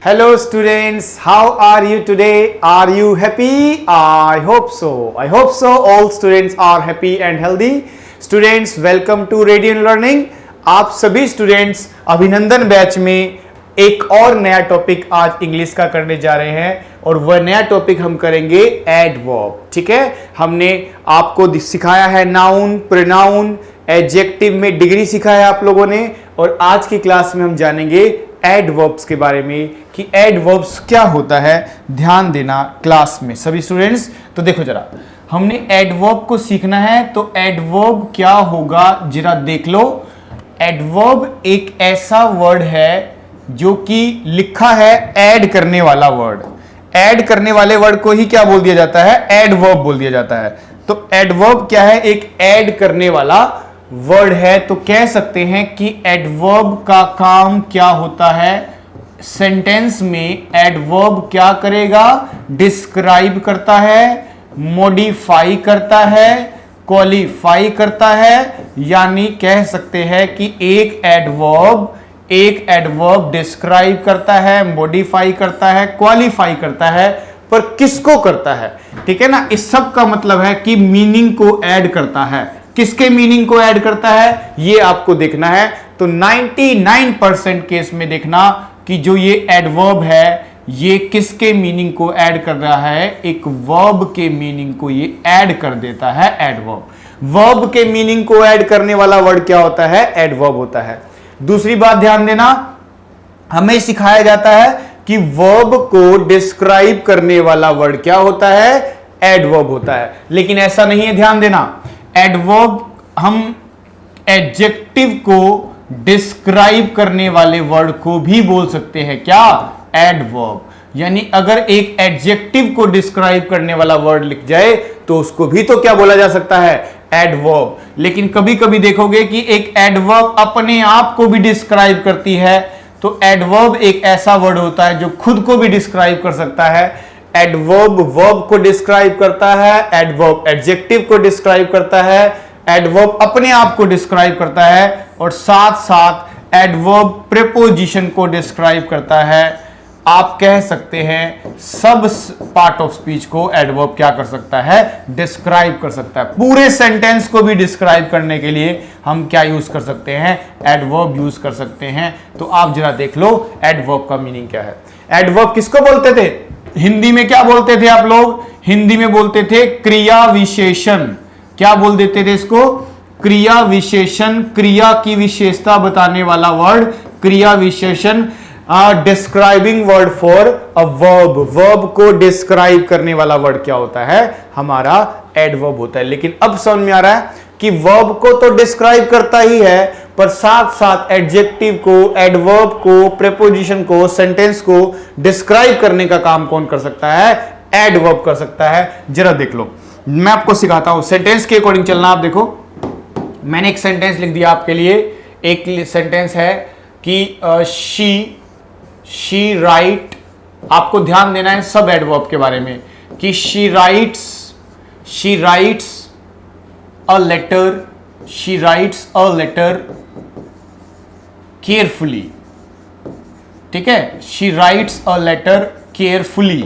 Hello students, how are you today? Are you happy? I hope so. I hope so. All students are happy and healthy. Students, welcome to Radiant Learning. आप सभी students अभिनंदन batch में एक और नया topic आज English का करने जा रहे हैं और वह नया टॉपिक हम करेंगे एडवर्ब। ठीक है, हमने आपको सिखाया है नाउन, प्रोनाउन, एडजेक्टिव में डिग्री सिखाया आप लोगों ने और आज की क्लास में हम जानेंगे एडवर्ब्स के बारे में कि एडवर्ब्स क्या होता है। ध्यान देना क्लास में सभी स्टूडेंट्स। तो देखो जरा, हमने एडवर्ब को सीखना है तो एडवर्ब क्या होगा जरा देख लो। एडवर्ब एक ऐसा वर्ड है जो कि लिखा है ऐड करने वाला वर्ड। ऐड करने वाले वर्ड को ही क्या बोल दिया जाता है? एडवर्ब बोल दिया जाता है। तो एडवर्ब क्या है? एक ऐड करने वाला वर्ड है। तो कह सकते हैं कि एडवर्ब का काम क्या होता है? सेंटेंस में एडवर्ब क्या करेगा? डिस्क्राइब करता है, मॉडिफाई करता है, क्वालिफाई करता है। यानी कह सकते हैं कि एक एडवर्ब डिस्क्राइब करता है, मॉडिफाई करता है, क्वालिफाई करता है, पर किसको करता है? ठीक है ना, इस सब का मतलब है कि मीनिंग को ऐड करता है। किसके मीनिंग को ऐड करता है ये आपको देखना है। तो 99% केस में देखना कि जो ये एडवर्ब है ये किसके मीनिंग को ऐड कर रहा है? एक वर्ब के मीनिंग को ये ऐड कर देता है एडवर्ब। वर्ब के मीनिंग को ऐड करने वाला वर्ड क्या होता है? एडवर्ब होता है। दूसरी बात ध्यान देना, हमें सिखाया जाता है कि वर्ब को डिस्क्राइब करने वाला वर्ड क्या होता है? एडवर्ब होता है। लेकिन ऐसा नहीं है, ध्यान देना। एडवर्ब हम एडजेक्टिव को डिस्क्राइब करने वाले वर्ड को भी बोल सकते हैं क्या? एडवर्ब। यानी अगर एक एडजेक्टिव को डिस्क्राइब करने वाला वर्ड लिख जाए तो उसको भी तो क्या बोला जा सकता है? एडवर्ब। लेकिन कभी कभी देखोगे कि एक एडवर्ब अपने आप को भी डिस्क्राइब करती है। तो एडवर्ब एक ऐसा वर्ड होता है जो खुद को भी डिस्क्राइब कर सकता है। एडवर्ब वर्ब को डिस्क्राइब करता है, एडवर्ब एडजेक्टिव को डिस्क्राइब करता है, एडवर्ब अपने आप को डिस्क्राइब करता है और साथ साथ एडवर्ब प्रीपोजिशन को डिस्क्राइब करता है। आप कह सकते हैं सब पार्ट ऑफ स्पीच को एडवर्ब क्या कर सकता है? डिस्क्राइब कर सकता है। पूरे सेंटेंस को भी डिस्क्राइब करने के लिए हम क्या यूज कर सकते हैं? एडवर्ब यूज कर सकते हैं। तो आप जरा देख लो एडवर्ब का मीनिंग क्या है। एडवर्ब किसको बोलते थे? हिंदी में क्या बोलते थे आप लोग? हिंदी में बोलते थे क्रिया विशेषण। क्या बोल देते थे इसको? क्रिया विशेषण। क्रिया की विशेषता बताने वाला वर्ड क्रिया विशेषण। Describing word for a verb. Verb को डिस्क्राइब करने वाला वर्ड क्या होता है? हमारा एडवर्ब होता है। लेकिन अब समझ में आ रहा है कि वर्ब को तो डिस्क्राइब करता ही है, पर साथ साथ एडजेक्टिव को, एडवर्ब को, प्रीपोजिशन को, सेंटेंस को डिस्क्राइब करने का काम कौन कर सकता है? एडवर्ब कर सकता है। जरा देख लो, मैं आपको सिखाता हूं सेंटेंस के अकॉर्डिंग चलना। आप देखो, मैंने एक सेंटेंस लिख दिया आपके लिए। एक सेंटेंस है कि शी राइट। आपको ध्यान देना है सब एडवर्ब के बारे में कि she writes a letter carefully. ठीक है, she writes a letter carefully.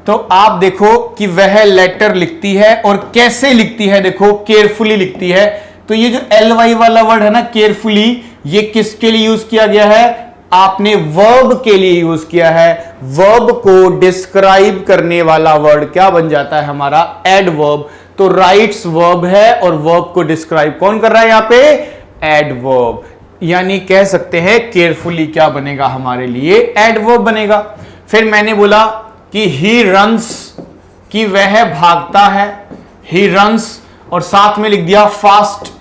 तो आप देखो कि वह लेटर लिखती है और कैसे लिखती है? देखो, केयरफुली लिखती है। तो ये जो LY वाला वर्ड है ना, केयरफुली, ये किसके लिए यूज किया गया है? आपने वर्ब के लिए यूज किया है। वर्ब को डिस्क्राइब करने वाला वर्ड क्या बन जाता है? हमारा एडवर्ब। तो राइट्स वर्ब है और वर्ब को डिस्क्राइब कौन कर रहा है यहां पे? एडवर्ब। यानी कह सकते हैं केयरफुली क्या बनेगा हमारे लिए? एडवर्ब बनेगा। फिर मैंने बोला कि ही रन्स, कि वह भागता है। ही रन्स और साथ में लिख दिया फास्ट,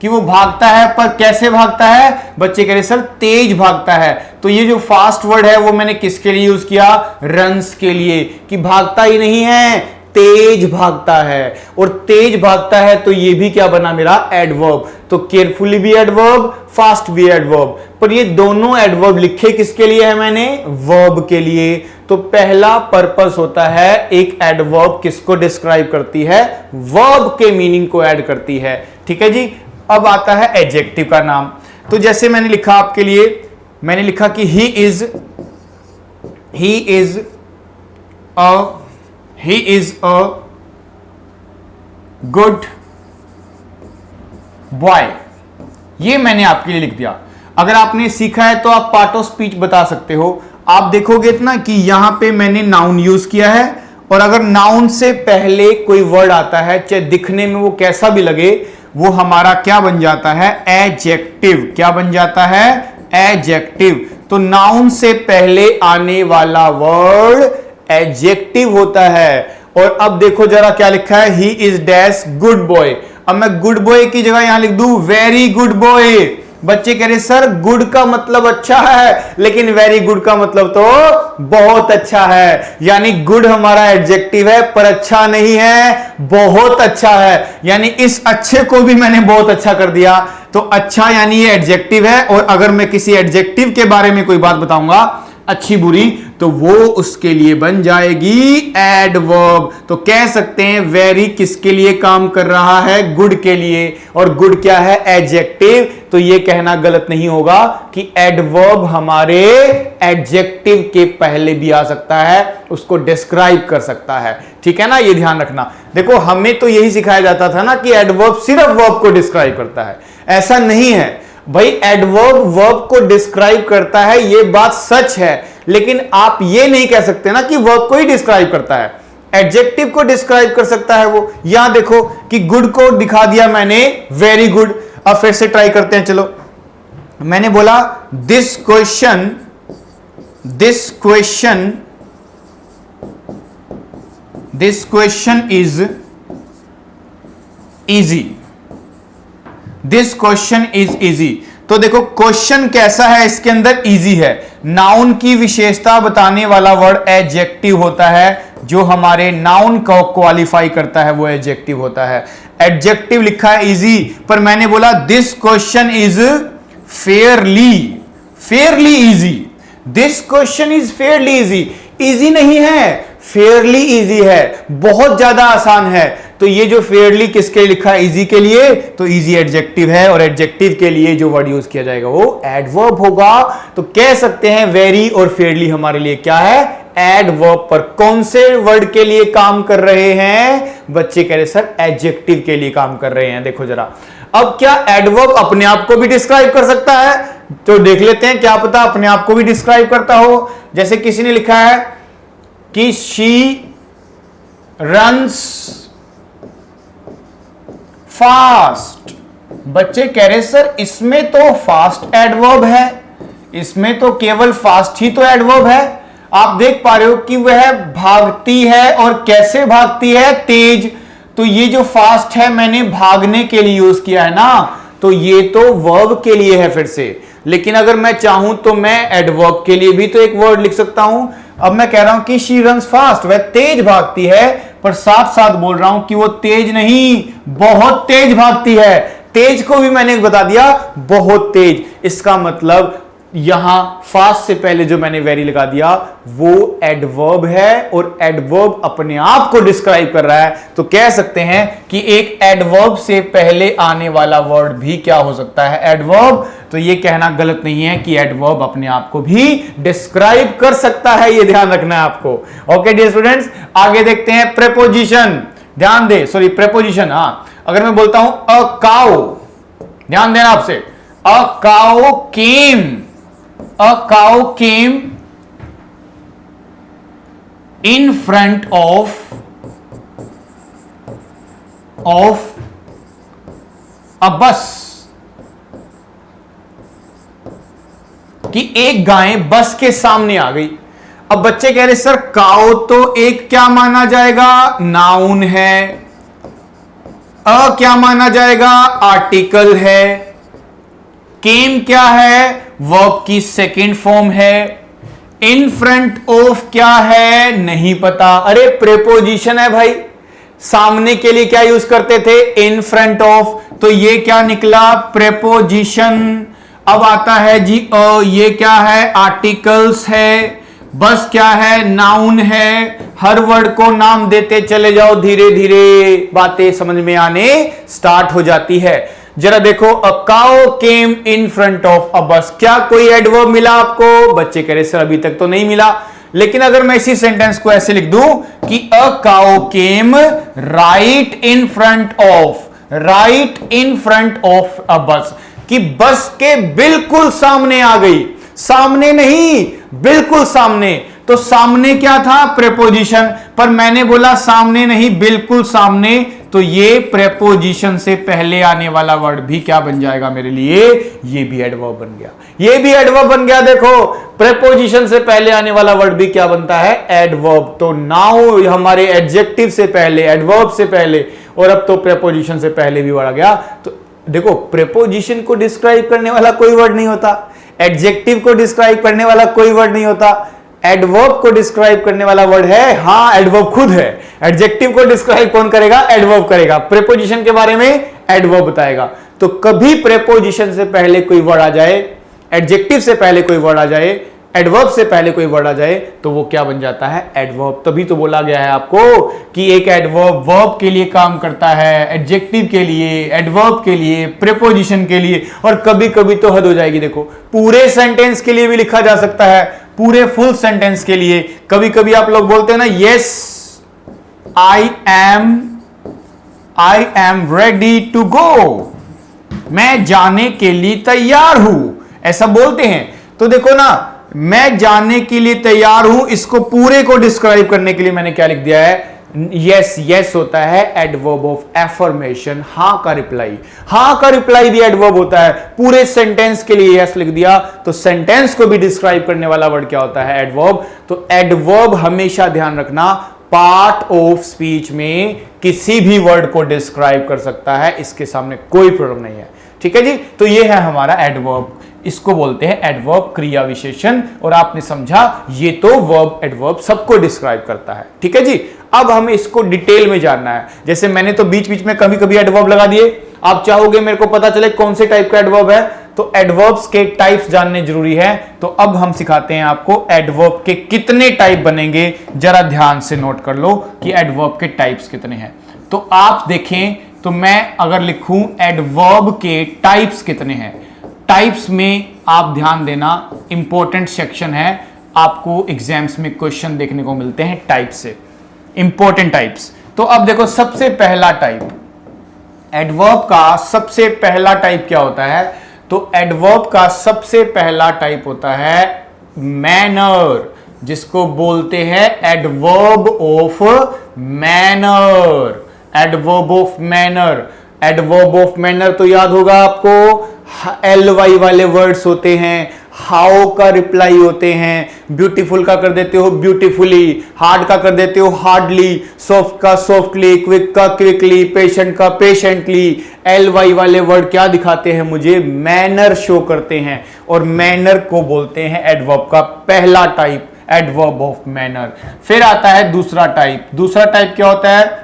कि वो भागता है, पर कैसे भागता है? बच्चे कह रहे सर तेज भागता है। तो ये जो फास्ट वर्ड है वो मैंने किसके लिए यूज किया? रन्स के लिए, कि भागता ही नहीं है, तेज भागता है। और तेज भागता है तो ये भी क्या बना मेरा? एडवर्ब। तो केयरफुली भी एडवर्ब, फास्ट भी एडवर्ब। पर ये दोनों एडवर्ब लिखे किसके लिए है मैंने? वर्ब के लिए। तो पहला पर्पस होता है एक एडवर्ब किसको डिस्क्राइब करती है? वर्ब के मीनिंग को ऐड करती है। ठीक है जी। अब आता है एडजेक्टिव का नाम। तो जैसे मैंने लिखा आपके लिए, मैंने लिखा कि he is he is a good boy, ये मैंने आपके लिए लिख दिया। अगर आपने सीखा है तो आप पार्ट ऑफ स्पीच बता सकते हो। आप देखोगे ना कि यहां पे मैंने नाउन यूज किया है, और अगर नाउन से पहले कोई वर्ड आता है, चाहे दिखने में वो कैसा भी लगे, वो हमारा क्या बन जाता है? एडजेक्टिव। क्या बन जाता है? एडजेक्टिव। तो नाउन से पहले आने वाला वर्ड एडजेक्टिव होता है। और अब देखो जरा क्या लिखा है, he is dash good boy. अब मैं गुड बॉय की जगह यहां लिख दूं वेरी गुड बॉय। बच्चे कह रहे सर गुड का मतलब अच्छा है, लेकिन वेरी गुड का मतलब तो बहुत अच्छा है। यानी गुड हमारा एडजेक्टिव है, पर अच्छा नहीं है, बहुत अच्छा है। यानी इस अच्छे को भी मैंने बहुत अच्छा कर दिया। तो अच्छा यानी ये एडजेक्टिव है, और अगर मैं किसी एडजेक्टिव के बारे में कोई बात बताऊंगा अच्छी बुरी, तो वो उसके लिए बन जाएगी एडवर्ब। तो कह सकते हैं वेरी किसके लिए काम कर रहा है? गुड के लिए। और गुड क्या है? एडजेक्टिव। तो ये कहना गलत नहीं होगा कि एडवर्ब हमारे एडजेक्टिव के पहले भी आ सकता है, उसको डिस्क्राइब कर सकता है। ठीक है ना, ये ध्यान रखना। देखो हमें तो यही सिखाया जाता था ना कि एडवर्ब सिर्फ वर्ब को डिस्क्राइब करता है। ऐसा नहीं है भाई, एडवर्ब वर्ब को डिस्क्राइब करता है, ये बात सच है, लेकिन आप ये नहीं कह सकते ना कि वर्ब को ही डिस्क्राइब करता है। एडजेक्टिव को डिस्क्राइब कर सकता है वो। यहां देखो कि गुड को दिखा दिया मैंने वेरी गुड। अब फिर से ट्राई करते हैं, चलो। मैंने बोला this question is easy. This question is easy. तो देखो क्वेश्चन कैसा है, इसके अंदर इजी है। नाउन की विशेषता बताने वाला वर्ड एडजेक्टिव होता है, जो हमारे नाउन को क्वालिफाई करता है वो एडजेक्टिव होता है। एडजेक्टिव लिखा है इजी, पर मैंने बोला this question is fairly easy. This question is fairly easy. Easy नहीं है, फेयरली इजी है, बहुत ज्यादा आसान है। तो ये जो फेयरली किसके लिए लिखा है? इजी के लिए। तो इजी एडजेक्टिव है, और एडजेक्टिव के लिए जो वर्ड यूज किया जाएगा वो एडवर्ब होगा। तो कह सकते हैं वेरी और फेयरली हमारे लिए क्या है? एडवर्ब। पर कौन से वर्ड के लिए काम कर रहे हैं? बच्चे कह रहे सर एडजेक्टिव के लिए काम कर रहे हैं। देखो जरा, अब क्या एडवर्ब अपने आप को भी डिस्क्राइब कर सकता है? तो देख लेते हैं, क्या पता अपने आप को भी डिस्क्राइब करता हो। जैसे किसी ने लिखा है कि शी रन्स फास्ट। बच्चे कह रहे सर इसमें तो फास्ट एडवर्ब है, इसमें तो केवल फास्ट ही तो एडवर्ब है। आप देख पा रहे हो कि वह भागती है, और कैसे भागती है? तेज। तो ये जो फास्ट है मैंने भागने के लिए यूज किया है ना, तो ये तो वर्ब के लिए है फिर से। लेकिन अगर मैं चाहूं तो मैं एडवर्ब के लिए भी तो एक वर्ड लिख सकता हूं। अब मैं कह रहा हूं कि शी रन्स फास्ट, वह तेज भागती है, पर साथ साथ बोल रहा हूं कि वो तेज नहीं, बहुत तेज भागती है। तेज को भी मैंने बता दिया बहुत तेज। इसका मतलब यहां फास्ट से पहले जो मैंने वेरी लगा दिया वो एडवर्ब है, और एडवर्ब अपने आप को डिस्क्राइब कर रहा है। तो कह सकते हैं कि एक एडवर्ब से पहले आने वाला वर्ड भी क्या हो सकता है? एडवर्ब। तो ये कहना गलत नहीं है कि एडवर्ब अपने आप को भी डिस्क्राइब कर सकता है, ये ध्यान रखना है आपको। ओके डियर स्टूडेंट्स, आगे देखते हैं प्रेपोजिशन। ध्यान दे, सॉरी प्रेपोजिशन। हां, अगर मैं बोलता हूं अ काउ, ध्यान देना आपसे, a cow came, a cow came in front of a bus। कि एक गाय बस के सामने आ गई। अब बच्चे कह रहे सर काउ तो एक क्या माना जाएगा? नाउन है। अ क्या माना जाएगा? आर्टिकल है। केम क्या है? वर्ब की सेकेंड फॉर्म है। इन फ्रंट ऑफ क्या है? नहीं पता। अरे प्रेपोजिशन है भाई, सामने के लिए क्या यूज करते थे? In front of. तो ये क्या निकला? प्रेपोजिशन। अब आता है जी ये क्या है? आर्टिकल्स है। बस क्या है? नाउन है। हर वर्ड को नाम देते चले जाओ, धीरे धीरे बातें समझ में आने स्टार्ट हो जाती है। जरा देखो, a cow came in front of a बस। क्या कोई एडवर्ब मिला आपको? बच्चे कह रहे सर अभी तक तो नहीं मिला। लेकिन अगर मैं इसी सेंटेंस को ऐसे लिख दूं कि a cow came right in front of a बस, कि बस के बिल्कुल सामने आ गई, सामने नहीं बिल्कुल सामने। तो सामने क्या था? प्रेपोजिशन, पर मैंने बोला सामने नहीं बिल्कुल सामने, तो ये प्रेपोजिशन से पहले आने वाला वर्ड भी क्या बन जाएगा मेरे लिए? ये भी एडवर्ब बन गया, ये भी एडवर्ब बन गया। देखो प्रेपोजिशन से पहले आने वाला वर्ड भी क्या बनता है? एडवर्ब। तो नाउ हमारे एडजेक्टिव से पहले, एडवर्ब से पहले, और अब तो प्रेपोजिशन से पहले भी वर्ड आ गया। तो देखो प्रेपोजिशन को डिस्क्राइब करने वाला कोई वर्ड नहीं होता, एडजेक्टिव को डिस्क्राइब करने वाला कोई वर्ड नहीं होता, एडवर्ब को डिस्क्राइब करने वाला वर्ड है, हां एडवर्ब खुद है। एडजेक्टिव को डिस्क्राइब कौन करेगा? एडवर्ब करेगा। प्रेपोजिशन के बारे में एडवर्ब बताएगा। तो कभी प्रेपोजिशन से पहले कोई वर्ड आ जाए, एडजेक्टिव से पहले कोई वर्ड आ जाए, एडवर्ब से पहले कोई वर्ड आ जाए, तो वो क्या बन जाता है? एडवर्ब। तभी तो बोला गया है आपको कि एक एडवर्ब वर्ब के लिए काम करता है, एडजेक्टिव के लिए, एडवर्ब के लिए, प्रेपोजिशन के लिए, और कभी कभी तो हद हो जाएगी। देखो पूरे सेंटेंस के लिए भी लिखा जा सकता है, पूरे फुल सेंटेंस के लिए। कभी कभी आप लोग बोलते हैं ना, yes I am ready to go, मैं जाने के लिए तैयार हूं, ऐसा बोलते हैं। तो देखो ना, मैं जाने के लिए तैयार हूं, इसको पूरे को डिस्क्राइब करने के लिए मैंने क्या लिख दिया है? यस। यस होता है एडवर्ब ऑफ एफर्मेशन, हां का रिप्लाई। हां का रिप्लाई भी एडवर्ब होता है। पूरे सेंटेंस के लिए यस लिख दिया, तो सेंटेंस को भी डिस्क्राइब करने वाला वर्ड क्या होता है? एडवर्ब। तो एडवर्ब हमेशा ध्यान रखना पार्ट ऑफ स्पीच में किसी भी वर्ड को डिस्क्राइब कर सकता है, इसके सामने कोई प्रॉब्लम नहीं है। ठीक है जी। तो ये है हमारा एडवर्ब, इसको बोलते हैं एडवर्ब, क्रिया विशेषण। और आपने समझा ये तो वर्ब एडवर्ब सबको डिस्क्राइब करता है। ठीक है जी। अब हमें इसको डिटेल में जानना है। जैसे मैंने तो बीच बीच में कभी कभी एडवर्ब लगा दिए, आप चाहोगे मेरे को पता चले कौन से टाइप का एडवर्ब है, तो एडवर्ब्स के टाइप्स जानने जरूरी है। तो अब हम सिखाते हैं आपको एडवर्ब के कितने टाइप बनेंगे, जरा ध्यान से नोट कर लो कि एडवर्ब के टाइप्स कितने हैं। तो आप देखें, तो मैं अगर लिखूं एडवर्ब के टाइप्स कितने हैं, टाइप्स में आप ध्यान देना, इंपॉर्टेंट सेक्शन है, आपको एग्जाम्स में क्वेश्चन देखने को मिलते हैं टाइप से, इंपॉर्टेंट टाइप्स। तो अब देखो सबसे पहला टाइप, एडवर्ब का सबसे पहला टाइप क्या होता है? तो एडवर्ब का सबसे पहला टाइप होता है मैनर, जिसको बोलते हैं adverb of manner. Adverb of manner, adverb of manner तो याद होगा आपको, LY वाले वर्ड्स होते हैं, हाउ का रिप्लाई होते हैं, ब्यूटीफुल का कर देते हो ब्यूटीफुली, हार्ड का कर देते हो हार्डली, सॉफ्ट का सॉफ्टली, क्विक का क्विकली, पेशेंट का पेशेंटली। LY वाले वर्ड क्या दिखाते हैं मुझे? मैनर शो करते हैं, और मैनर को बोलते हैं एडवर्ब का पहला टाइप, एडवर्ब ऑफ मैनर। फिर आता है दूसरा टाइप। दूसरा टाइप क्या होता है?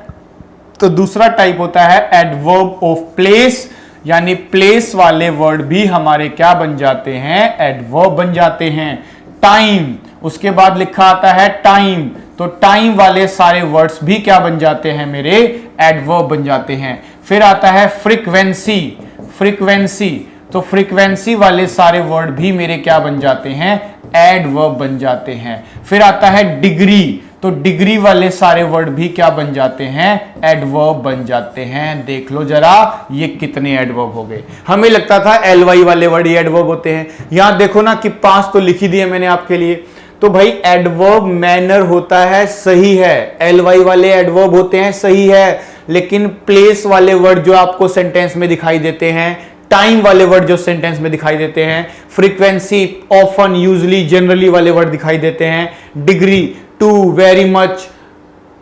तो दूसरा टाइप होता है एडवर्ब ऑफ प्लेस, यानी प्लेस वाले वर्ड भी हमारे क्या बन जाते हैं? एडवर्ब बन जाते हैं। टाइम, उसके बाद लिखा आता है टाइम, तो टाइम वाले सारे वर्ड्स भी क्या बन जाते हैं मेरे? एडवर्ब बन जाते हैं। फिर आता है फ्रीक्वेंसी, फ्रीक्वेंसी, तो फ्रीक्वेंसी वाले सारे वर्ड भी मेरे क्या बन जाते हैं? एडवर्ब बन जाते हैं। फिर आता है डिग्री, तो डिग्री वाले सारे वर्ड भी क्या बन जाते हैं? एडवर्ब बन जाते हैं। देख लो जरा ये कितने एडवर्ब हो गए। हमें लगता था LY वाले वर्ड ही एडवर्ब होते हैं, यहां देखो ना कि 5 तो लिख ही दिए मैंने आपके लिए। तो भाई एडवर्ब मैनर होता है, सही है, LY वाले एडवर्ब होते हैं, सही है, लेकिन प्लेस वाले वर्ड जो आपको सेंटेंस में दिखाई देते हैं, टाइम वाले वर्ड जो सेंटेंस में दिखाई देते हैं, फ्रीक्वेंसी, ऑफन, यूजली, जनरली वाले वर्ड दिखाई देते हैं, डिग्री, टू, वेरी मच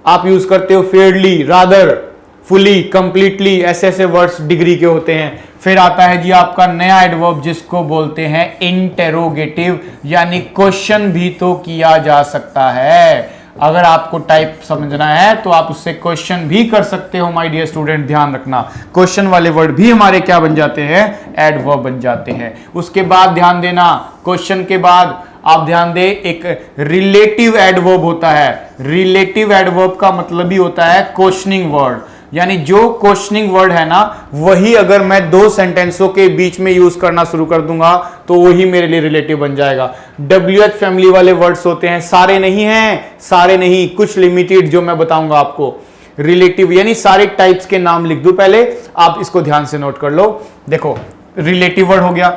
आप यूज करते हो, फेयरली, रादर, फुली, कंप्लीटली, ऐसे ऐसे वर्ड्स डिग्री के होते हैं। फिर आता है जी आपका नया एडवर्ब जिसको बोलते हैं इंटेरोगेटिव, यानी क्वेश्चन भी तो किया जा सकता है। अगर आपको टाइप समझना है तो आप उससे क्वेश्चन भी कर सकते हो माय डियर स्टूडेंट, ध्यान रखना क्वेश्चन वाले वर्ड भी हमारे क्या बन जाते हैं? एडवर्ब बन जाते हैं। उसके बाद ध्यान देना, क्वेश्चन के बाद आप ध्यान दे, एक रिलेटिव एडवर्ब होता है। रिलेटिव एडवर्ब का मतलब ही होता है क्वेश्चनिंग वर्ड। यानी जो क्वेश्चनिंग वर्ड है ना, वही अगर मैं दो सेंटेंसों के बीच में यूज करना शुरू कर दूंगा तो वही मेरे लिए रिलेटिव बन जाएगा। WH फैमिली वाले वर्ड्स होते हैं, सारे नहीं हैं, सारे नहीं, कुछ लिमिटेड जो मैं बताऊंगा आपको। रिलेटिव यानी सारे टाइप्स के नाम लिख दूं पहले, आप इसको ध्यान से नोट कर लो। देखो रिलेटिव वर्ड हो गया,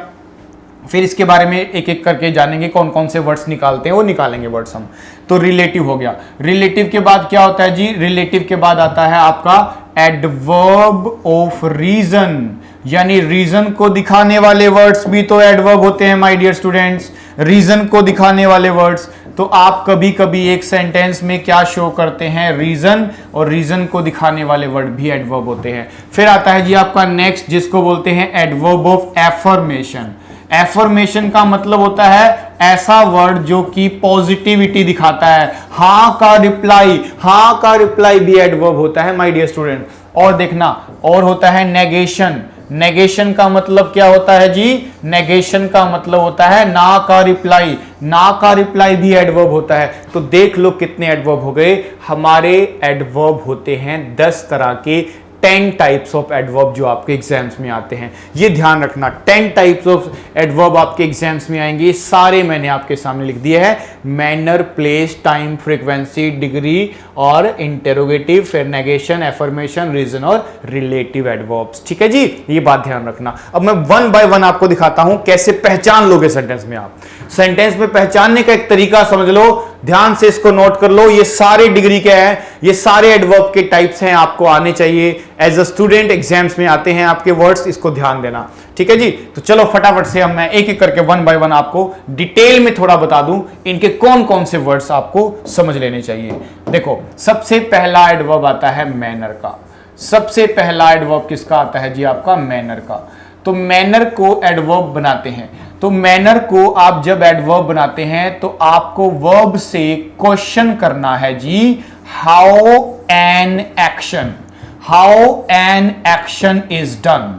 फिर इसके बारे में एक एक करके जानेंगे कौन कौन से वर्ड्स निकालते हैं, वो निकालेंगे वर्ड्स हम। तो रिलेटिव हो गया। रिलेटिव के बाद क्या होता है जी? रिलेटिव के बाद आता है आपका एडवर्ब ऑफ रीजन, यानी रीजन को दिखाने वाले वर्ड्स भी तो एडवर्ब होते हैं माय डियर स्टूडेंट्स। रीजन को दिखाने वाले वर्ड्स, तो आप कभी कभी एक सेंटेंस में क्या शो करते हैं? रीजन, और रीजन को दिखाने वाले वर्ड भी एडवर्ब होते हैं। फिर आता है जी आपका नेक्स्ट, जिसको बोलते हैं एडवर्ब ऑफ एफर्मेशन। एफर्मेशन का मतलब होता है ऐसा वर्ड जो कि पॉजिटिविटी दिखाता है। हां का रिप्लाई, हां का रिप्लाई भी एडवर्ब होता है माय डियर स्टूडेंट। और देखना, और होता है नेगेशन। नेगेशन का मतलब क्या होता है जी? नेगेशन का मतलब होता है ना का रिप्लाई। ना का रिप्लाई भी एडवर्ब होता है। तो देख लो कितने एडवर्ब हो गए हमारे। एडवर्ब होते हैं 10 तरह के, 10 टाइप्स ऑफ एडवर्ब जो आपके एग्जाम्स में आते हैं। ये ध्यान रखना, 10 टाइप्स ऑफ एडवर्ब आपके एग्जाम्स में आएंगे। सारे मैंने आपके सामने लिख दिए हैं। Manner, place, time, frequency, degree और इंटेरोगेटिव, फिर नेगेशन, एफर्मेशन, रीजन और रिलेटिव एडवर्ब्स। ठीक है जी, ये बात ध्यान रखना। अब मैं वन बाय वन आपको दिखाता हूं कैसे पहचान लोगे सेंटेंस में। आप सेंटेंस में पहचानने का एक तरीका समझ लो, ध्यान से इसको नोट कर लो। ये सारे डिग्री के हैं, ये सारे एडवर्ब के टाइप्स हैं, आपको आने चाहिए। एज अ स्टूडेंट एग्जाम्स में आते हैं आपके वर्ड्स, इसको ध्यान देना। ठीक है जी, तो चलो फटाफट से हम मैं एक एक करके वन बाय वन आपको डिटेल में थोड़ा बता दूं इनके कौन कौन से वर्ड्स आपको समझ लेने चाहिए। देखो, सबसे पहला एडवर्ब आता है मैनर का। सबसे पहला एडवर्ब किसका आता है जी? आपका मैनर का। तो मैनर को एडवर्ब बनाते हैं। तो मैनर को आप जब एडवर्ब बनाते हैं तो आपको वर्ब से क्वेश्चन करना है जी, how an action, how an action is done,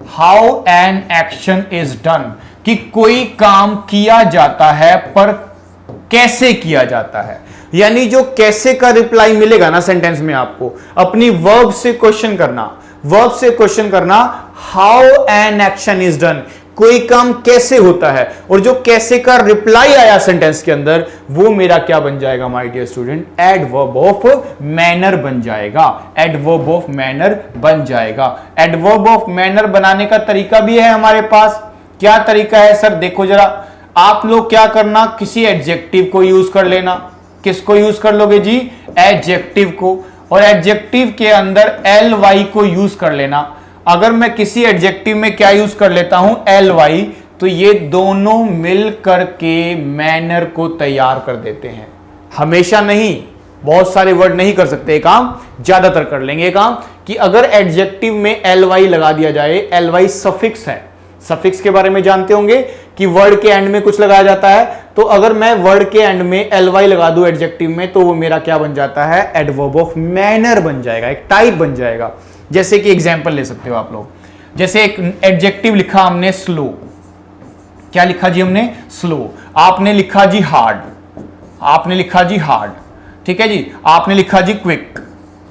how an action is done, कि कोई काम किया जाता है पर कैसे किया जाता है। यानी जो कैसे का रिप्लाई मिलेगा ना सेंटेंस में, आपको अपनी वर्ब से क्वेश्चन करना, वर्ब से क्वेश्चन करना, how an action is done, कोई काम कैसे होता है, और जो कैसे का रिप्लाई आया सेंटेंस के अंदर, वो मेरा क्या बन जाएगा my dear student? Adverb of manner बन जाएगा। एडवर्ब ऑफ मैनर बन जाएगा। एडवर्ब ऑफ मैनर बनाने का तरीका भी है हमारे पास। क्या तरीका है सर? देखो जरा, आप लोग क्या करना, किसी एडजेक्टिव को यूज कर लेना। किसको यूज कर लोगे जी? एडजेक्टिव को। और एडजेक्टिव के अंदर ly को यूज कर लेना। अगर मैं किसी एडजेक्टिव में क्या यूज कर लेता हूं? ly, तो ये दोनों मिल करके मैनर को तैयार कर देते हैं। हमेशा नहीं, बहुत सारे वर्ड नहीं कर सकते काम, ज्यादातर कर लेंगे काम कि अगर एडजेक्टिव में ly लगा दिया जाए। ly सफिक्स है। सफिक्स के बारे में जानते होंगे कि वर्ड के एंड में कुछ लगाया जाता है। तो अगर मैं वर्ड के एंड में ly लगा दूं एडजेक्टिव में, तो वो मेरा क्या बन जाता है? एडवर्ब ऑफ मैनर बन जाएगा, एक टाइप बन जाएगा। जैसे कि एग्जांपल ले सकते हो आप लोग। जैसे एक एडजेक्टिव लिखा हमने स्लो। क्या लिखा जी हमने? स्लो। आपने लिखा जी हार्ड, आपने लिखा जी हार्ड, ठीक है जी। आपने लिखा जी क्विक,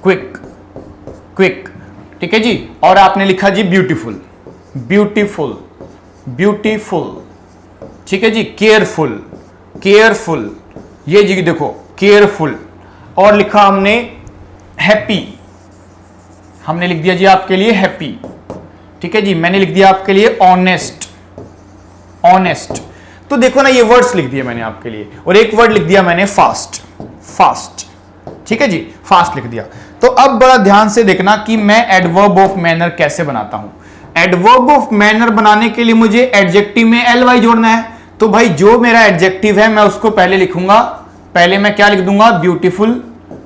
क्विक, क्विक, ठीक है जी। और आपने लिखा जी ब्यूटीफुल, ब्यूटीफुल, ब्यूटीफुल, ठीक है जी। केयरफुल, केयरफुल, ये जी देखो केयरफुल। और लिखा हमने हैप्पी, हमने लिख दिया जी आपके लिए हैप्पी, ठीक है जी। मैंने लिख दिया आपके लिए ऑनेस्ट, ऑनेस्ट। तो देखो ना, ये वर्ड्स लिख दिए मैंने आपके लिए। और एक वर्ड लिख दिया मैंने फास्ट, फास्ट, ठीक है जी, फास्ट लिख दिया। तो अब बड़ा ध्यान से देखना कि मैं एडवर्ब ऑफ मैनर कैसे बनाता हूं। एडवर्ब ऑफ मैनर बनाने के लिए मुझे एडजेक्टिव में ly जोड़ना है। तो भाई जो मेरा एडजेक्टिव है मैं उसको पहले लिखूंगा। पहले मैं क्या लिख दूंगा? ब्यूटीफुल,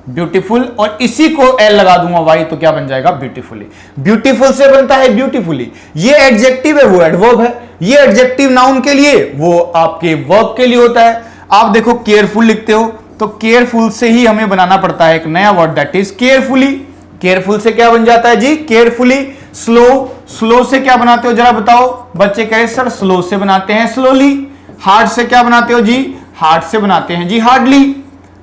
ब्यूटीफुल, और इसी को l लगा दूंगा y, तो क्या बन जाएगा? ब्यूटीफुली। ब्यूटीफुल से बनता है ब्यूटीफुली। ये एडजेक्टिव है, वो एडवर्ब है। ये एडजेक्टिव नाउन के लिए, वो आपके वर्ब के लिए होता है। आप देखो केयरफुल लिखते हो, तो केयरफुल से ही हमें बनाना पड़ता है एक नया word, that is carefully. Careful से क्या बन जाता है जी? केयरफुली। स्लो, स्लो से क्या बनाते हो जरा बताओ? बच्चे कहे सर स्लो से बनाते हैं स्लोली। हार्ड से क्या बनाते हो जी? हार्ड से बनाते हैं जी हार्डली,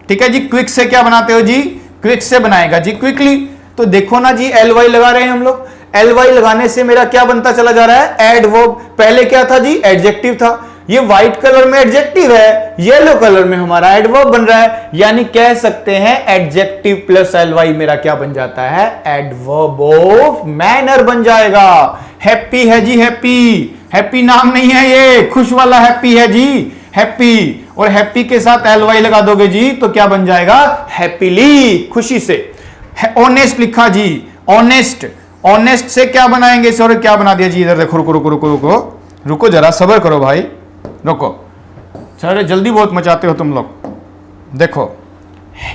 ठीक है जी। क्विक से क्या बनाते हो जी? क्विक से बनाएगा जी क्विकली। तो तो देखो ना जी, एल वाई लगा रहे हैं हम लोग। एल वाई लगाने से मेरा क्या बनता चला जा रहा है, एडवर्ब। पहले क्या था जी, एडजेक्टिव था। ये व्हाइट कलर में एडजेक्टिव है, येलो कलर में हमारा एडवर्ब बन रहा है, यानी कह सकते हैं एडजेक्टिव प्लस एल वाई मेरा क्या बन जाता है, एडवर्ब ऑफ मैनर बन जाएगा। हैप्पी है जी, हैप्पी, हैप्पी नाम नहीं है ये, खुश वाला हैप्पी है जी, हैप्पी। और हैप्पी के साथ एल वाई लगा दोगे जी तो क्या बन जाएगा, हैप्पीली, खुशी से। ऑनेस्ट लिखा जी, ऑनेस्ट। ऑनेस्ट से क्या बनाएंगे, सॉरी क्या बना दिया जी, इधर देखो, रुको रुको रुको रुको रुको जरा, सब्र करो भाई, रुको, सर जल्दी बहुत मचाते हो तुम लोग। देखो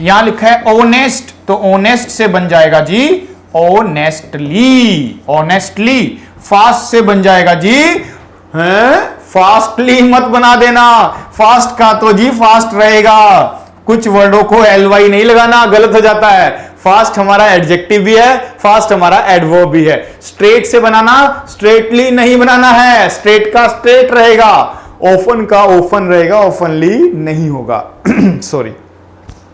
यहां लिखा है ऑनेस्ट, तो ऑनेस्ट से बन जाएगा जी ऑनेस्टली, ऑनेस्टली। फास्ट से बन जाएगा जी, फास्टली मत बना देना, फास्ट का तो जी फास्ट रहेगा, कुछ वर्डों को एल वाई नहीं लगाना, गलत हो जाता है। फास्ट हमारा एडजेक्टिव भी है, फास्ट हमारा एडवर्ब भी है। स्ट्रेट से बनाना, स्ट्रेटली नहीं बनाना है, स्ट्रेट का स्ट्रेट रहेगा, ओफन का ओफन रहेगा, ओफनली नहीं होगा। सॉरी,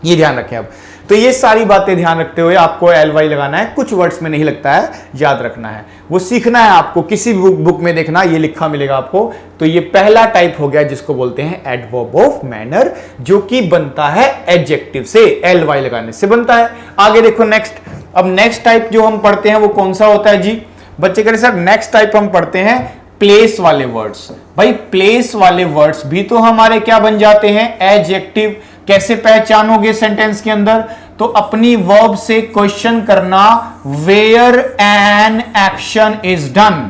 ये ध्यान रखें। अब तो ये सारी बातें ध्यान रखते हुए आपको एल वाई लगाना है, कुछ वर्ड्स में नहीं लगता है, याद रखना है, वो सीखना है आपको। किसी बुक में देखना, ये लिखा मिलेगा आपको। तो ये पहला टाइप हो गया जिसको बोलते हैं एडवर्ब ऑफ मैनर, जो कि बनता है एडजेक्टिव से, एल वाई लगाने से बनता है। आगे देखो नेक्स्ट। अब नेक्स्ट टाइप जो हम पढ़ते हैं वो कौन सा होता है जी, बच्चे कह रहे सर नेक्स्ट टाइप हम पढ़ते हैं प्लेस वाले वर्ड्स। भाई प्लेस वाले वर्ड्स भी तो हमारे क्या बन जाते हैं, एडजेक्टिव। कैसे पहचानोगे सेंटेंस के अंदर, तो अपनी वर्ब से क्वेश्चन करना, where an action is done,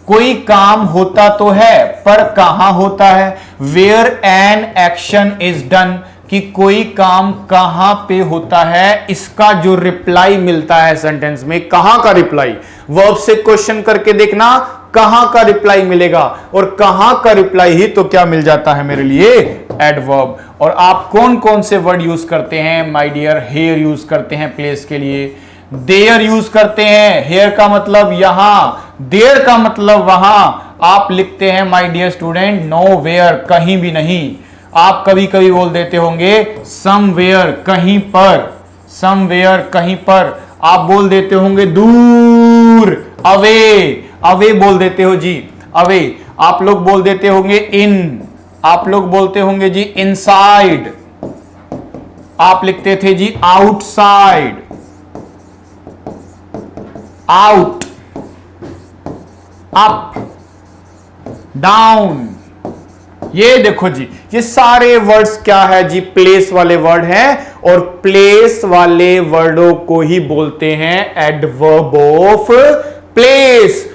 कोई काम होता तो है पर कहां होता है, where an action is done, कि कोई काम कहां पे होता है, इसका जो रिप्लाई मिलता है सेंटेंस में, कहां का रिप्लाई, वर्ब से क्वेश्चन करके देखना कहां का रिप्लाई मिलेगा, और कहां का रिप्लाई ही तो क्या मिल जाता है मेरे लिए, एडवर्ब। और आप कौन कौन से वर्ड यूज करते हैं माय डियर, हेयर यूज करते हैं प्लेस के लिए, देयर यूज करते हैं, हेयर का मतलब यहां, देयर का मतलब वहां। आप लिखते हैं my dear student nowhere, कहीं भी नहीं। आप कभी कभी बोल देते होंगे समवेयर, कहीं पर, समवेयर कहीं पर। आप बोल देते होंगे दूर, अवे, अवे बोल देते हो जी, अवे। आप लोग बोल देते होंगे इन, आप लोग बोलते होंगे जी इनसाइड। आप लिखते थे जी आउटसाइड, आउट, अप, डाउन। ये देखो जी, ये सारे वर्ड्स क्या है जी, प्लेस वाले वर्ड हैं, और प्लेस वाले वर्डों को ही बोलते हैं एडवर्ब ऑफ प्लेस।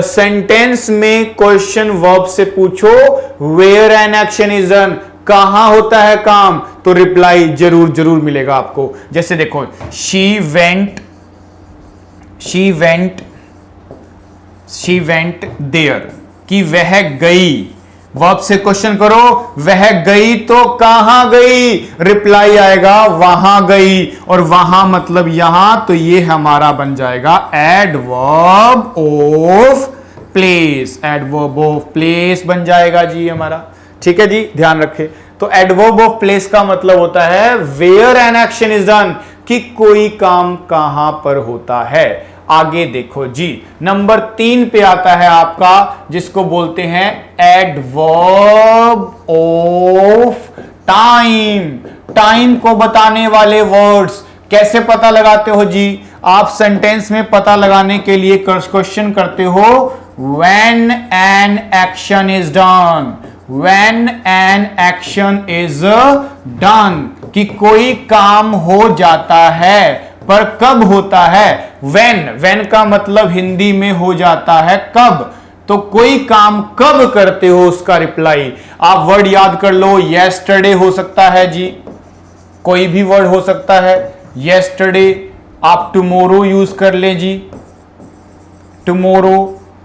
सेंटेंस में क्वेश्चन वर्ब से पूछो, where an action is done, कहां होता है काम, तो रिप्लाई जरूर जरूर मिलेगा आपको। जैसे देखो she went, she went, she went there, कि वह गई, वर्ब से क्वेश्चन करो, वह गई तो कहां गई, रिप्लाई आएगा वहां गई, और वहां मतलब यहां, तो ये हमारा बन जाएगा adverb of place, adverb of place बन जाएगा जी हमारा। ठीक है जी, ध्यान रखें। तो एडवर्ब ऑफ प्लेस का मतलब होता है where an action is done, कि कोई काम कहां पर होता है। आगे देखो जी, नंबर 3 पे आता है आपका, जिसको बोलते हैं एडवर्ब ऑफ टाइम। टाइम को बताने वाले वर्ड्स कैसे पता लगाते हो जी, आप सेंटेंस में पता लगाने के लिए क्वेश्चन करते हो, when an action is done, when an action is done, कि कोई काम हो जाता है पर कब होता है, व्हेन, व्हेन का मतलब हिंदी में हो जाता है कब, तो कोई काम कब करते हो उसका रिप्लाई। आप वर्ड याद कर लो, येस्टरडे हो सकता है जी, कोई भी वर्ड हो सकता है येस्टरडे। आप टुमारो यूज कर ले जी, टुमारो।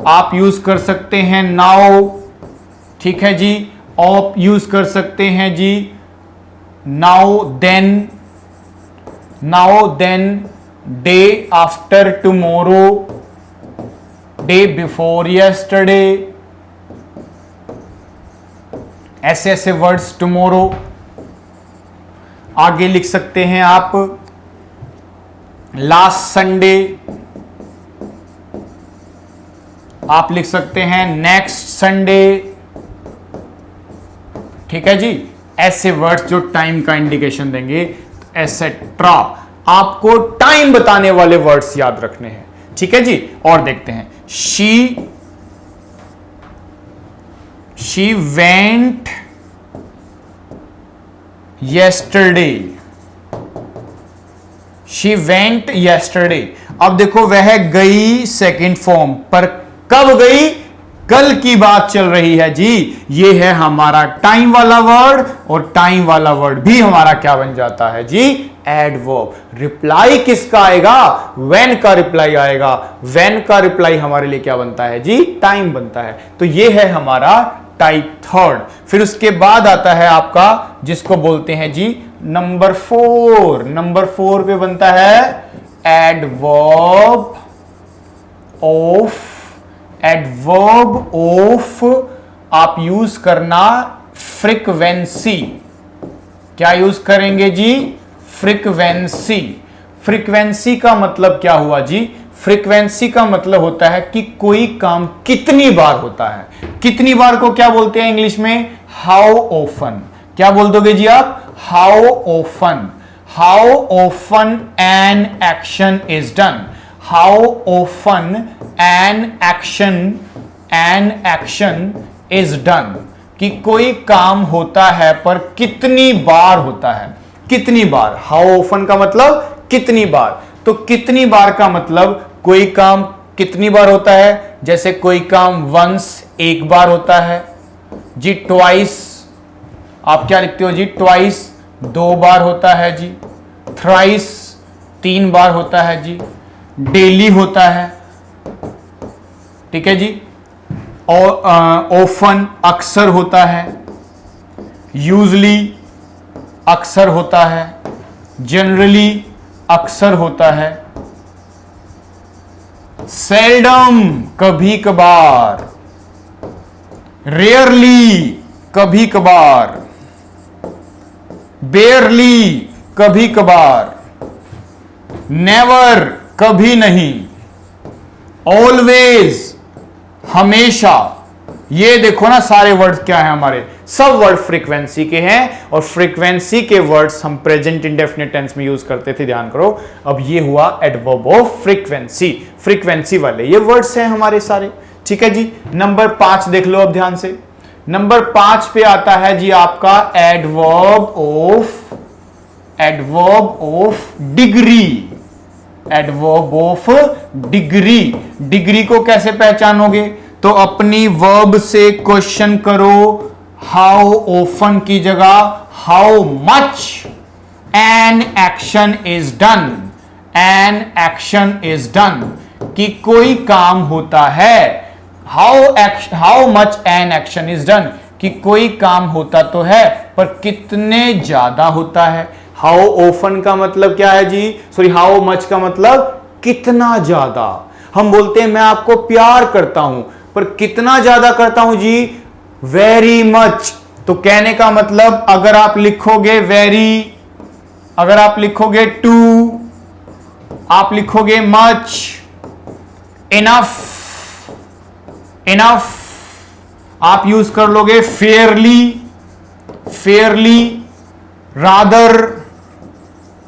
आप यूज कर सकते हैं नाउ, ठीक है जी। आप यूज कर सकते हैं जी now then, now then, day after tomorrow, day before yesterday, ऐसे ऐसे वर्ड्स टुमारो। आगे लिख सकते हैं आप लास्ट संडे, आप लिख सकते हैं नेक्स्ट संडे। ठीक है जी, ऐसे वर्ड्स जो टाइम का इंडिकेशन देंगे, एसेट्रा। आपको टाइम बताने वाले वर्ड्स याद रखने हैं। ठीक है जी, और देखते हैं। She went yesterday, she went yesterday। अब देखो वह गई सेकेंड फॉर्म पर, कब गई? कल की बात चल रही है जी। ये है हमारा टाइम वाला वर्ड, और टाइम वाला वर्ड भी हमारा क्या बन जाता है जी? एडवर्ब। रिप्लाई किसका आएगा? व्हेन का रिप्लाई आएगा। व्हेन का रिप्लाई हमारे लिए क्या बनता है जी? टाइम बनता है। तो ये है हमारा टाइप थर्ड। फिर उसके बाद आता है आपका, जिसको बोलते हैं जी नंबर 4। नंबर 4 पे बनता है एडवर्ब ऑफ। एडवर्ब ऑफ आप यूज करना फ्रीक्वेंसी। क्या यूज करेंगे जी? फ्रीक्वेंसी। फ्रीक्वेंसी का मतलब क्या हुआ जी? फ्रीक्वेंसी का मतलब होता है कि कोई काम कितनी बार होता है। कितनी बार को क्या बोलते हैं इंग्लिश में? How often. क्या बोल दोगे जी आप? How often. How often N action is done. How often N action is done, कि कोई काम होता है पर कितनी बार होता है। कितनी बार। हाउ ऑफन का मतलब कितनी बार। तो कितनी बार का मतलब कोई काम कितनी बार होता है। जैसे कोई काम वंस एक बार होता है जी। ट्वाइस आप क्या लिखते हो जी? ट्वाइस 2 बार होता है जी। थ्राइस 3 बार होता है जी। डेली होता है। ठीक है जी। और ऑफन अक्सर होता है। यूजली अक्सर होता है। जनरली अक्सर होता है। सेल्डम कभी कभार। रेयरली कभी कभार। बेयरली कभी कभार। नेवर कभी नहीं। ऑलवेज हमेशा। ये देखो ना, सारे वर्ड क्या है हमारे? सब वर्ड फ्रीक्वेंसी के हैं, और फ्रीक्वेंसी के वर्ड्स हम प्रेजेंट इंडेफिनिट टेंस में यूज करते थे, ध्यान करो। अब ये हुआ एडवर्ब ऑफ फ्रीक्वेंसी। फ्रीक्वेंसी वाले ये वर्ड्स हैं हमारे सारे। ठीक है जी। नंबर 5 देख लो अब ध्यान से। नंबर 5 पे आता है जी आपका adverb of degree. Adverb of degree. Degree को कैसे पहचानोगे? तो अपनी वर्ब से क्वेश्चन करो, हाउ ऑफन की जगह how much N action is done. N action is done, कि कोई काम होता है। How much N action is done, कि कोई काम होता तो है पर कितने ज्यादा होता है। हाउ ऑफन का मतलब क्या है जी? सॉरी, हाउ मच का मतलब कितना ज्यादा। हम बोलते हैं मैं आपको प्यार करता हूं, पर कितना ज्यादा करता हूं जी? Very much. तो कहने का मतलब अगर आप लिखोगे वेरी, अगर आप लिखोगे टू, आप लिखोगे मच, इनफ, इनफ, आप यूज कर लोगे Fairlie, Fairlie, rather,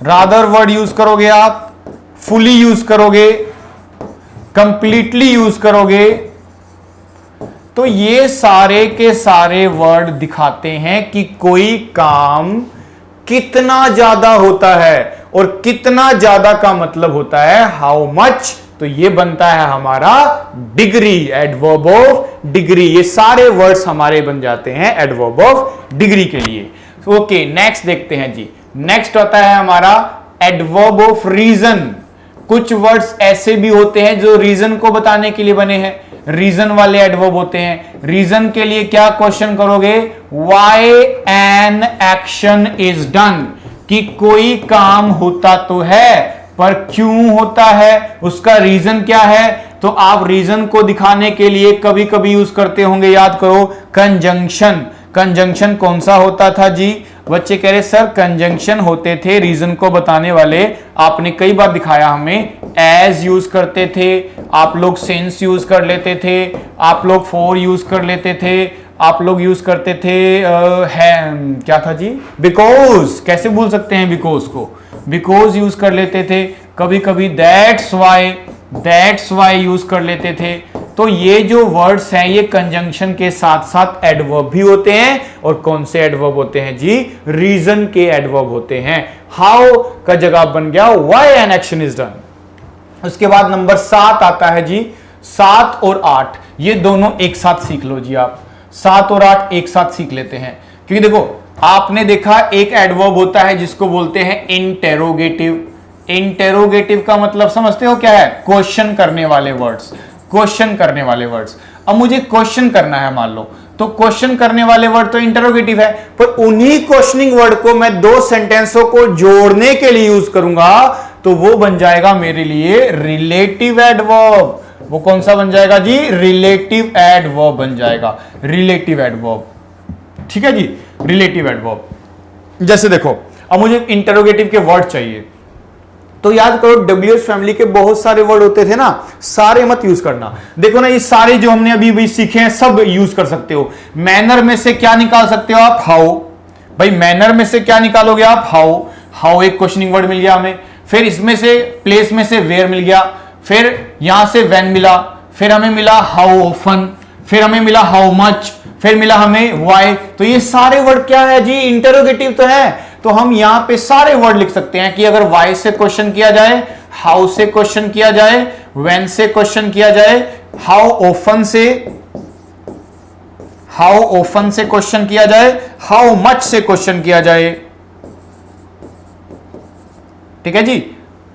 rather word use करोगे आप, फुली यूज करोगे, कंप्लीटली यूज करोगे। तो ये सारे के सारे वर्ड दिखाते हैं कि कोई काम कितना ज्यादा होता है, और कितना ज्यादा का मतलब होता है हाउ मच। तो ये बनता है हमारा डिग्री, एडवर्ब ऑफ डिग्री। ये सारे वर्ड्स हमारे बन जाते हैं एडवर्ब ऑफ डिग्री के लिए। ओके, नेक्स्ट देखते हैं जी। नेक्स्ट होता है हमारा एडवर्ब ऑफ रीजन। कुछ वर्ड्स ऐसे भी होते हैं जो रीजन को बताने के लिए बने हैं, रीजन वाले एडवर्ब होते हैं। रीजन के लिए क्या क्वेश्चन करोगे? Why N action is done, कि कोई काम होता तो है पर क्यों होता है, उसका रीजन क्या है। तो आप रीजन को दिखाने के लिए कभी कभी यूज करते होंगे, याद करो, कंजंक्शन। कंजंक्शन कौन सा होता था जी? बच्चे कह रहे सर कंजंक्शन होते थे रीजन को बताने वाले, आपने कई बार दिखाया हमें, एज यूज करते थे आप लोग, सिंस यूज कर लेते थे आप लोग, फॉर यूज कर लेते थे आप लोग, यूज करते थे है क्या था जी, बिकॉज, कैसे भूल सकते हैं बिकॉज को, बिकॉज यूज कर लेते थे, कभी कभी दैट्स वाई यूज कर लेते थे। तो ये जो वर्ड्स हैं ये कंजंक्शन के साथ साथ एडवर्ब भी होते हैं, और कौन से एडवर्ब होते हैं जी, रीजन के एडवर्ब होते हैं। हाउ का जगह बन गया why N action is done. उसके बाद नंबर 7 आता है जी, 7 और 8 ये दोनों एक साथ सीख लो जी, आप 7 और 8 एक साथ सीख लेते हैं, क्योंकि देखो आपने देखा एक एडवर्ब होता है जिसको बोलते हैं इंटेरोगेटिव। इंटेरोगेटिव का मतलब समझते हो क्या है, क्वेश्चन करने वाले वर्ड्स, क्वेश्चन करने वाले वर्ड्स। अब मुझे क्वेश्चन करना है मान लो, तो क्वेश्चन करने वाले वर्ड तो इंटरोगेटिव है, पर उन्हीं क्वेश्चनिंग वर्ड को मैं दो सेंटेंसों को जोड़ने के लिए यूज करूंगा तो वो बन जाएगा मेरे लिए रिलेटिव एडवर्ब। वो कौन सा बन जाएगा जी, रिलेटिव एडवर्ब बन जाएगा, रिलेटिव एडवर्ब। ठीक है जी, रिलेटिव एडवर्ब। जैसे देखो अब मुझे इंटरोगेटिव के वर्ड चाहिए, तो याद करो WH फैमिली के बहुत सारे वर्ड होते थे ना, सारे मत यूज करना। देखो ना ये सारे जो हमने अभी भी सीखे हैं सब यूज कर सकते हो। मैनर में से क्या निकाल सकते हो आप, हाउ। भाई मैनर में से क्या निकालोगे आप, हाउ। हाउ एक क्वेश्चनिंग वर्ड मिल गया हमें, फिर इसमें से प्लेस में से वेयर मिल गया, फिर यहां से व्हेन मिला, फिर हमें मिला हाउ ऑफन, फिर हमें मिला हाउ मच, फिर मिला हमें व्हाई। तो ये सारे वर्ड क्या है जी, इंटरोगेटिव तो है। तो हम यहां पे सारे वर्ड लिख सकते हैं कि अगर व्हाई से क्वेश्चन किया जाए, हाउ से क्वेश्चन किया जाए, व्हेन से क्वेश्चन किया जाए, हाउ ऑफन से क्वेश्चन किया जाए, हाउ मच से क्वेश्चन किया जाए। ठीक है जी,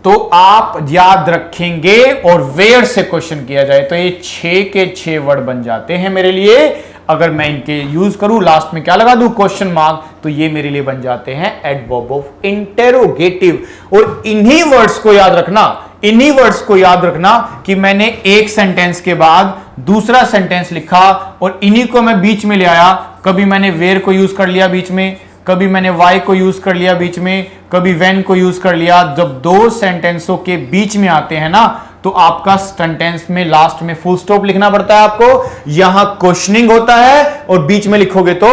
तो आप याद रखेंगे, और वेयर से क्वेश्चन किया जाए, तो ये 6 के 6 वर्ड बन जाते हैं मेरे लिए। अगर मैं इनके यूज करूं, लास्ट में क्या लगा दूं, क्वेश्चन मार्क, तो ये मेरे लिए बन जाते हैं एडवर्ब ऑफ इंटेरोगेटिव। और इन्हीं वर्ड्स को याद रखना, इन्हीं वर्ड्स को याद रखना कि मैंने एक सेंटेंस के बाद दूसरा सेंटेंस लिखा और इन्हीं को मैं बीच में ले आया। कभी मैंने वेयर को यूज कर लिया बीच में, कभी मैंने वाई को यूज कर लिया बीच में, कभी व्हेन को यूज कर लिया। जब दो सेंटेंसों के बीच में आते हैं ना, तो आपका सेंटेंस में लास्ट में फुल स्टॉप लिखना पड़ता है आपको। यहां क्वेश्चनिंग होता है और बीच में लिखोगे तो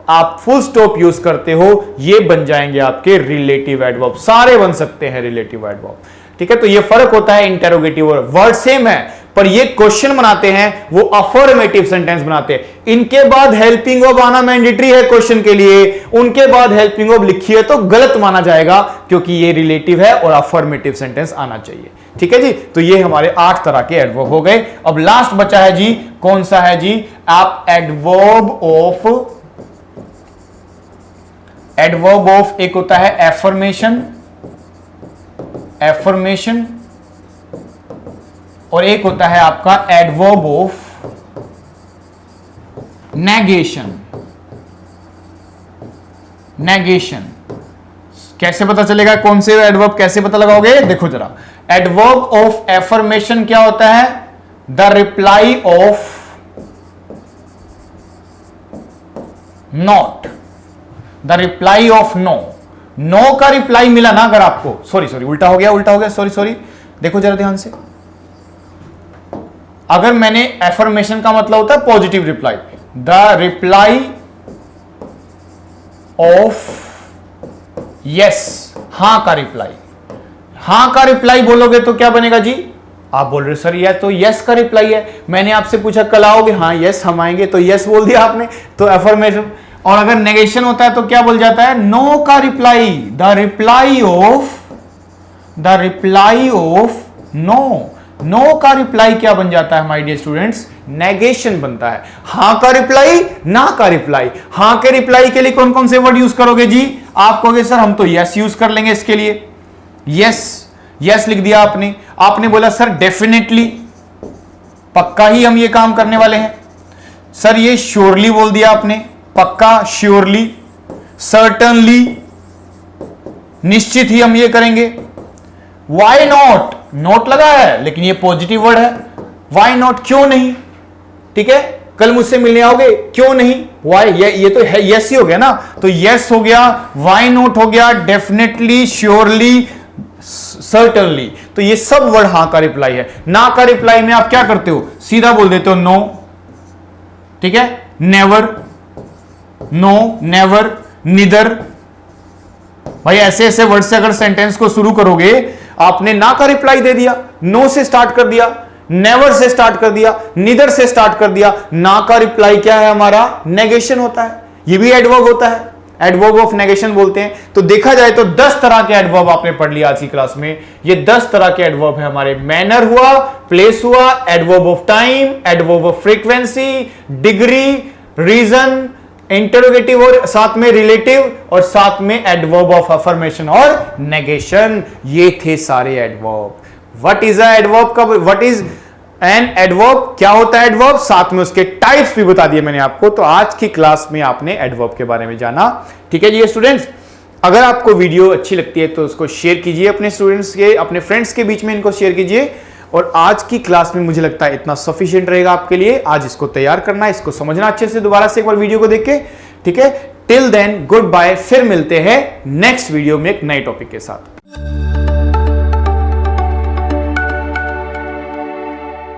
आप फुल स्टॉप यूज करते हो, ये बन जाएंगे आपके रिलेटिव एडवर्ब। सारे बन सकते हैं रिलेटिव एडवर्ब। ठीक है, तो ये फर्क होता है इंटेरोगेटिव और वर्ड सेम है, पर ये क्वेश्चन बनाते हैं, वो अफर्मेटिव सेंटेंस बनाते हैं। इनके बाद हेल्पिंग वर्ब आना मैंडेटरी है क्वेश्चन के लिए, उनके बाद हेल्पिंग वर्ब लिखी है तो गलत माना जाएगा, क्योंकि ये रिलेटिव है और अफर्मेटिव सेंटेंस आना चाहिए। ठीक है जी, तो ये हमारे 8 तरह के एडवर्ब हो गए। अब लास्ट बचा है जी, कौन सा है जी, आप एडवर्ब ऑफ एक होता है एफर्मेशन, और एक होता है आपका एडवर्ब ऑफ नेगेशन। कैसे पता चलेगा कौन से एडवर्ब कैसे पता लगाओगे, देखो जरा। एडवर्ब ऑफ एफर्मेशन क्या होता है, the reply of not, the reply of no. No का रिप्लाई मिला ना अगर आपको, सॉरी उल्टा हो गया, सॉरी देखो जरा ध्यान से। अगर मैंने एफर्मेशन का मतलब होता है positive reply, the reply of yes, हां का रिप्लाई। हां का रिप्लाई बोलोगे तो क्या बनेगा जी, आप बोल रहे सर यह तो यस का रिप्लाई है, मैंने आपसे पूछा कल आओगे, हाँ यस हम आएंगे, तो यस बोल दिया आपने, तो एफर्मेशन। और अगर नेगेशन होता है तो क्या बोल जाता है, नो का reply, the reply of no. No का रिप्लाई क्या बन जाता है माय डियर स्टूडेंट्स, नेगेशन बनता है। हां का रिप्लाई, ना का रिप्लाई। हां के रिप्लाई के लिए कौन कौन से वर्ड यूज करोगे जी, आप कहोगे सर हम तो यस यूज कर लेंगे इसके लिए। यस लिख दिया आपने बोला सर डेफिनेटली, पक्का ही हम ये काम करने वाले हैं। सर ये श्योरली बोल दिया आपने, पक्का, श्योरली, सर्टनली, निश्चित ही हम ये करेंगे। वाई नॉट लगा है लेकिन ये पॉजिटिव वर्ड है, वाई नॉट क्यों नहीं, ठीक है, कल मुझसे मिलने आओगे? क्यों नहीं? वाई, ये तो है यस ही हो गया ना, तो यस हो गया, वाई नॉट हो गया, डेफिनेटली, श्योरली, सर्टनली। तो ये सब वर्ड हां का रिप्लाई है। ना का रिप्लाई में आप क्या करते हो? सीधा बोल देते हो नो, ठीक है, नेवर, नो, नेवर, निदर। भाई ऐसे ऐसे वर्ड से अगर सेंटेंस को शुरू करोगे, आपने ना का रिप्लाई दे दिया, नो से स्टार्ट कर दिया, नेवर से स्टार्ट कर दिया, निदर से स्टार्ट कर दिया, ना का रिप्लाई क्या है हमारा? नेगेशन होता है। ये भी एडवर्ब होता है, एडवर्ब ऑफ नेगेशन बोलते हैं। तो देखा जाए तो 10 तरह के एडवर्ब आपने पढ़ लिया आज की क्लास में। ये 10 तरह के एडवर्ब है हमारे। मैनर हुआ, प्लेस हुआ, adverb of time, adverb of frequency, degree, reason, interrogative और साथ में रिलेटिव, और साथ में एडवर्ब ऑफ अफर्मेशन और नेगेशन। ये थे सारे adverb. What is a adverb का, व्हाट इज एन एडवर्ब, क्या होता है एडवर्ब, साथ में उसके टाइप्स भी बता दिए मैंने आपको। तो आज की क्लास में आपने एडवर्ब के बारे में जाना। ठीक है जी स्टूडेंट्स, अगर आपको वीडियो अच्छी लगती है तो उसको शेयर कीजिए अपने स्टूडेंट्स के, अपने फ्रेंड्स के बीच में इनको शेयर कीजिए। और आज की क्लास में मुझे लगता है इतना सफिशिएंट रहेगा आपके लिए। आज इसको तैयार करना, इसको समझना अच्छे से, दोबारा से एक बार वीडियो को देख के, ठीक है। टिल देन गुड बाय, फिर मिलते हैं नेक्स्ट वीडियो में एक नए टॉपिक के साथ।